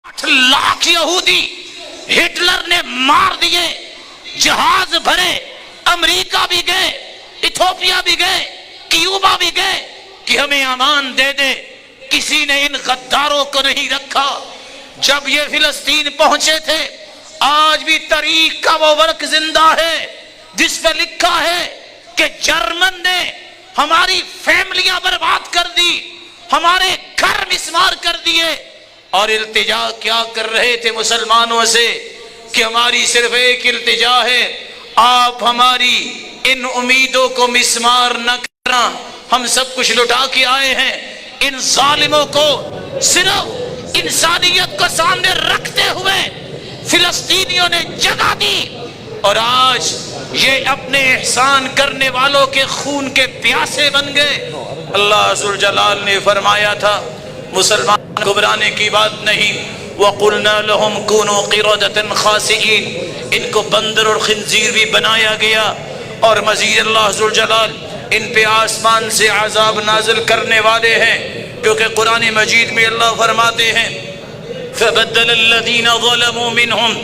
8 लाख यहूदी हिटलर ने मार दिए, जहाज भरे, अमेरिका भी गए, इथोपिया भी गए, क्यूबा भी गए कि हमें अमान दे दे। किसी ने इन गद्दारों को नहीं रखा। जब ये फिलिस्तीन पहुंचे थे, आज भी तारीख का वो वर्क जिंदा है जिस पे लिखा है कि जर्मन ने हमारी फैमिलियां बर्बाद कर दी, हमारे घर मिस्मार कर दिए, और इल्तिजा क्या कर रहे थे मुसलमानों से कि हमारी सिर्फ एक इल्तिजा है, आप हमारी इन उम्मीदों को मिस्मार न करना, हम सब कुछ लुटा के आए हैं। इन जालिमों को सिर्फ इंसानियत को सामने रखते हुए फिलिस्तीनियों ने जगह दी, और आज ये अपने एहसान करने वालों के खून के प्यासे बन गए। अल्लाह जुल जलाल ने फरमाया था मुसलमान घबराने की बात नहीं, वक़ुलना लहुम कूनू क़िरदतन ख़ासिईन, इनको बंदर और खिंजीर भी बनाया गया। और मज़ीद अल्लाह जुल जलाल इन पे आसमान से अज़ाब नाज़िल करने वाले हैं, क्योंकि कुरान मजीद में अल्लाह फरमाते हैं फ़बद्दलल्लज़ीना ज़लमू मिनहुम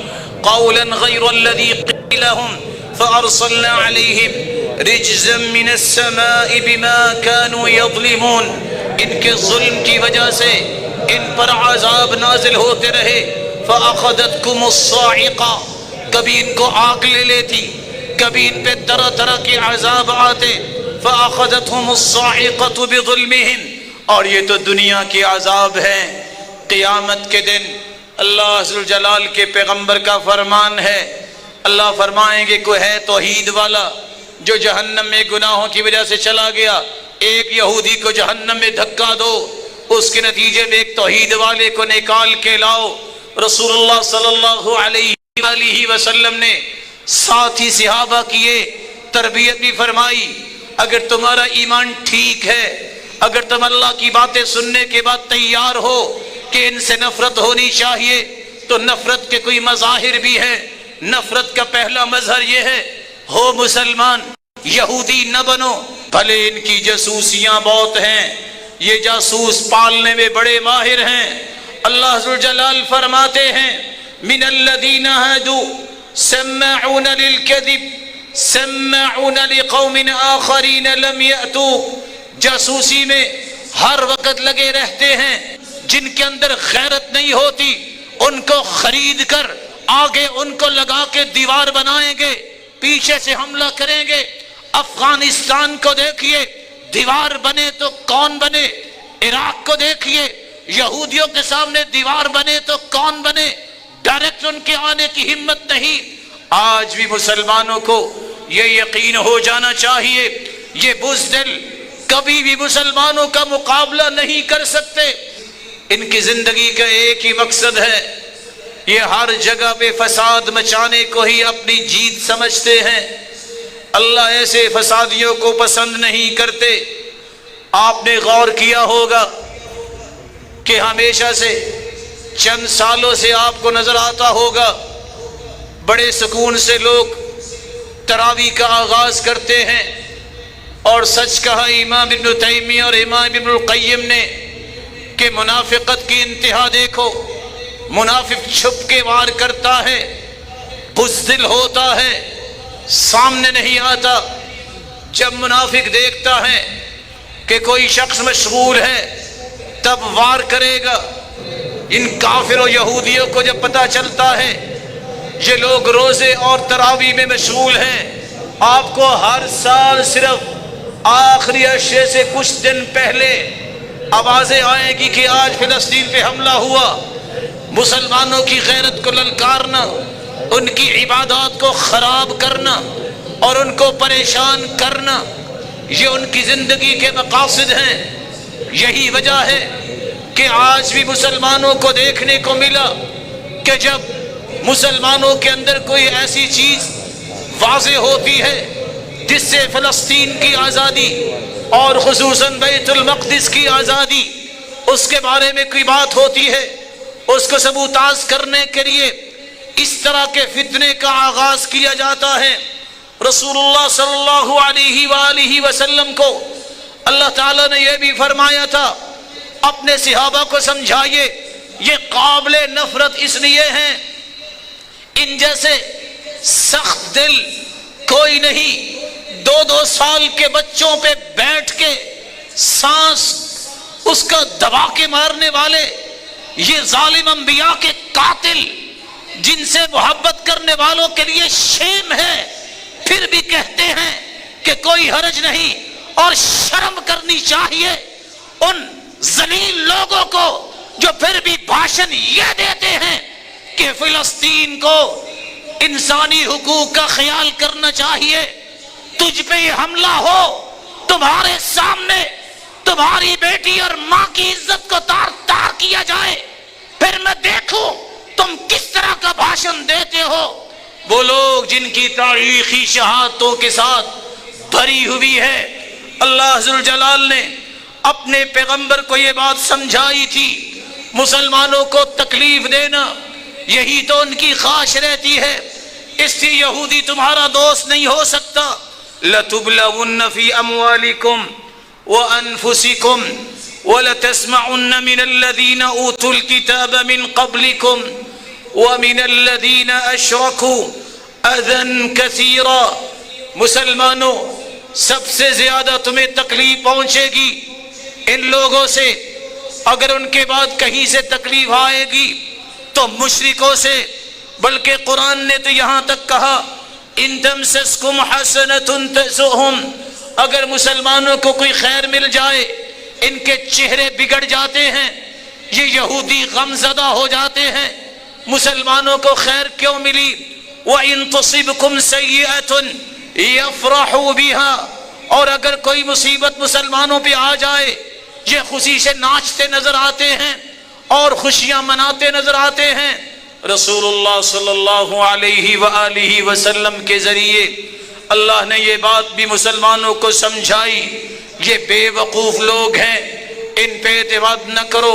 क़ौलन ग़ैरल्लज़ी क़ील लहुम फ़अरसलना अलैहिम रिज्ज़म मिनस्समाइ बिमा कानू यज़लिमून। इनके जुल्म की वजह से इन पर अज़ाब नाज़िल होते रहे। फ़अख़ज़तकुमुस्साइक़ा, कभी इनको आग ले लेती, कभी इन पे तरह तरह के अज़ाब आते। फ़अख़ज़तहुमुस्साइक़तु बिज़ुल्मिहिम, और ये तो दुनिया के अज़ाब हैं। क़ियामत के दिन अल्लाह ज़ुल जलाल के पैगंबर का फरमान है, अल्लाह फरमाएंगे कोई है तौहीद वाला जो जहन्नम में गुनाहों की वजह से चला गया, एक यहूदी को जहन्नम में धक्का दो, उसके नतीजे में एक तौहीद वाले को निकाल के लाओ। रसूलुल्लाह सल्लल्लाहु अलैहि वसल्लम ने साथ ही सहाबा की ये तरबियत भी फरमाई, अगर तुम्हारा ईमान ठीक है, अगर तुम अल्लाह की बातें सुनने के बाद तैयार हो कि इनसे नफरत होनी चाहिए, तो नफरत के कोई मज़ाहिर भी है। नफरत का पहला मजहर ये है, हो मुसलमान यहूदी न बनो, भले इनकी जासूसियां बहुत हैं, ये जासूस पालने में बड़े माहिर हैं। अल्लाह ज़ुल जलाल फरमाते हैं मिनल्लज़ीना हादू सम्माऊन लिलकज़िब सम्माऊन लिक़ौमिन आखरीन लम यअतू, जासूसी में हर वक्त लगे रहते हैं। जिनके अंदर गैरत नहीं होती उनको खरीद कर आगे उनको लगा के दीवार बनाएंगे, पीछे से हमला करेंगे। अफगानिस्तान को देखिए, दीवार बने तो कौन बने। इराक को देखिए, यहूदियों के सामने दीवार बने तो कौन बने, डायरेक्ट उनके आने की हिम्मत नहीं। आज भी मुसलमानों को ये यकीन हो जाना चाहिए, ये बुज़दिल कभी भी मुसलमानों का मुकाबला नहीं कर सकते। इनकी जिंदगी का एक ही मकसद है, ये हर जगह पे फसाद मचाने को ही अपनी जीत समझते हैं। अल्लाह ऐसे फसादियों को पसंद नहीं करते। आपने गौर किया होगा कि हमेशा से चंद सालों से आपको नजर आता होगा बड़े सुकून से लोग तरावी का आगाज करते हैं, और सच कहा इमाम इब्न तैमिया और इमाम इब्नुल क़य्यिम ने कि मुनाफिकत की इंतहा देखो। मुनाफिक छुप के वार करता है, बुज़दिल होता है, सामने नहीं आता। जब मुनाफिक देखता है कि कोई शख्स मशगूल है तब वार करेगा। इन काफिर और यहूदियों को जब पता चलता है ये लोग रोजे और तरावी में मशगूल हैं, आपको हर साल सिर्फ आखिरी अशरे से कुछ दिन पहले आवाजें आएगी कि आज फिलिस्तीन पे हमला हुआ। मुसलमानों की गैरत को ललकारना, उनकी इबादत को खराब करना और उनको परेशान करना, ये उनकी जिंदगी के मकासद हैं। यही वजह है कि आज भी मुसलमानों को देखने को मिला कि जब मुसलमानों के अंदर कोई ऐसी चीज वाज़े होती है जिससे फिलिस्तीन की आज़ादी और खुसूसन बैतुल मक़दिस की आज़ादी, उसके बारे में कोई बात होती है, उसको सबूताज करने के लिए इस तरह के फितने का आगाज किया जाता है। रसूलुल्लाह सल्लल्लाहु अलैहि वसल्लम को अल्लाह ताला ने यह भी फरमाया था, अपने सहाबा को समझाइए یہ قابل نفرت اس لیے ہیں ان جیسے سخت دل کوئی نہیں. 2 سال کے بچوں پہ بیٹھ کے سانس اس کا دبا کے مارنے والے، یہ ظالم انبیاء کے قاتل جن سے محبت کرنے والوں کے لیے شیم ہے، پھر بھی کہتے ہیں کہ کوئی حرج نہیں. اور شرم کرنی چاہیے ان ذلیل لوگوں کو جو پھر بھی بھاشن یہ دیتے ہیں کہ فلسطین کو انسانی حقوق کا خیال کرنا چاہیے. تجھ پہ یہ حملہ ہو، تمہارے سامنے تمہاری بیٹی اور ماں کی عزت کو تار تار کیا جائے، پھر میں دیکھوں تم کس طرح کا بھاشن دیتے ہو. وہ لوگ جن کی تاریخی شہادتوں کے ساتھ بھری ہوئی ہے. اللہ ذوالجلال نے اپنے پیغمبر کو یہ بات سمجھائی تھی، مسلمانوں کو تکلیف دینا یہی تو ان کی خواہش رہتی ہے، اس لیے یہودی تمہارا دوست نہیں ہو سکتا. لَتُبْلَوُنَّ فِي أَمْوَالِكُمْ وَأَنفُسِكُمْ وَلَتَسْمَعُنَّ مِنَ الَّذِينَ أُوتُوا الْكِتَابَ مِنْ قَبْلِكُمْ وَمِنَ الَّذِينَ أَشْرَكُوا أَذًى كَثِيرًا. مسلمانوں، سب سے زیادہ تمہیں تکلیف پہنچے گی ان لوگوں سے. اگر ان کے بعد کہیں سے تکلیف آئے گی تو مشرکوں سے. بلکہ قرآن نے تو یہاں تک کہا ان تمسسکم حسنۃ تسؤہم، اگر مسلمانوں کو کوئی خیر مل جائے ان کے چہرے بگڑ جاتے ہیں، یہ یہودی غم زدہ ہو جاتے ہیں. مسلمانوں کو خیر کیوں ملی؟ وَإِن تُصِبْكُمْ سَيِّئَةٌ يَفْرَحُوا بِهَا، اور اگر کوئی مصیبت مسلمانوں پہ آ جائے یہ خوشی سے ناچتے نظر آتے ہیں اور خوشیاں مناتے نظر آتے ہیں. رسول اللہ صلی اللہ علیہ وآلہ وسلم کے ذریعے اللہ نے یہ بات بھی مسلمانوں کو سمجھائی. یہ بے وقوف لوگ ہیں، ان پہ اعتماد نہ کرو.